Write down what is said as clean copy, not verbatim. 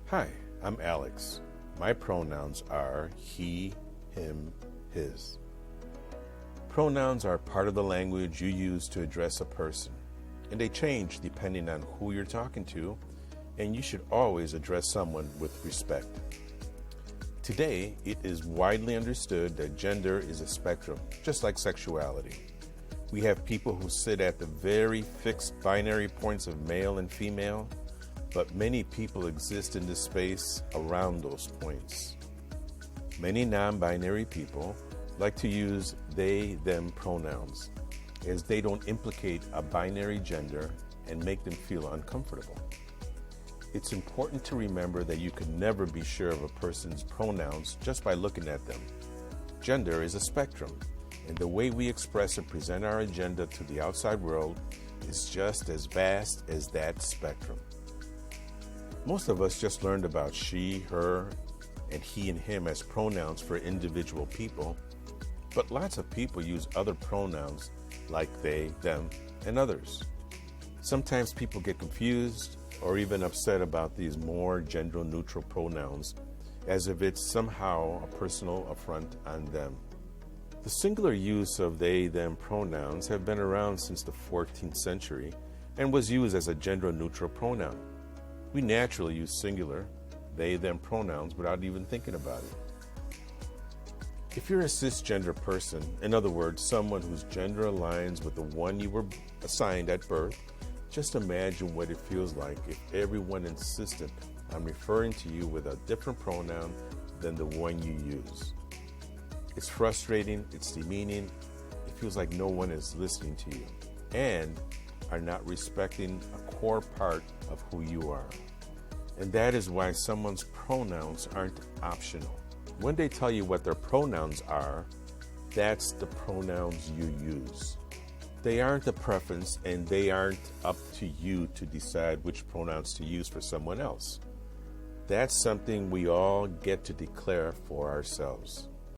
Hi, I'm Alex. My pronouns are he, him, his. Pronouns are part of the language you use to address a person, and they change depending on who you're talking to, and you should always address someone with respect. Today, it is widely understood that gender is a spectrum, just like sexuality. We have people who sit at the very fixed binary points of male and female, but many people exist in this space around those points. Many non-binary people like to use they, them pronouns, as they don't implicate a binary gender and make them feel uncomfortable. It's important to remember that you can never be sure of a person's pronouns just by looking at them. Gender is a spectrum, and the way we express and present our agenda to the outside world is just as vast as that spectrum. Most of us just learned about she, her, and he and him as pronouns for individual people, but lots of people use other pronouns like they, them, and others. Sometimes people get confused or even upset about these more gender-neutral pronouns as if it's somehow a personal affront on them. The singular use of they, them pronouns have been around since the 14th century and was used as a gender-neutral pronoun. We naturally use singular, they, them pronouns without even thinking about it. If you're a cisgender person, in other words, someone whose gender aligns with the one you were assigned at birth, just imagine what it feels like if everyone insisted on referring to you with a different pronoun than the one you use. It's frustrating, it's demeaning, it feels like no one is listening to you and are not respecting a core part of who you are. And that is why someone's pronouns aren't optional. When they tell you what their pronouns are, that's the pronouns you use. They aren't a preference, and they aren't up to you to decide which pronouns to use for someone else. That's something we all get to declare for ourselves.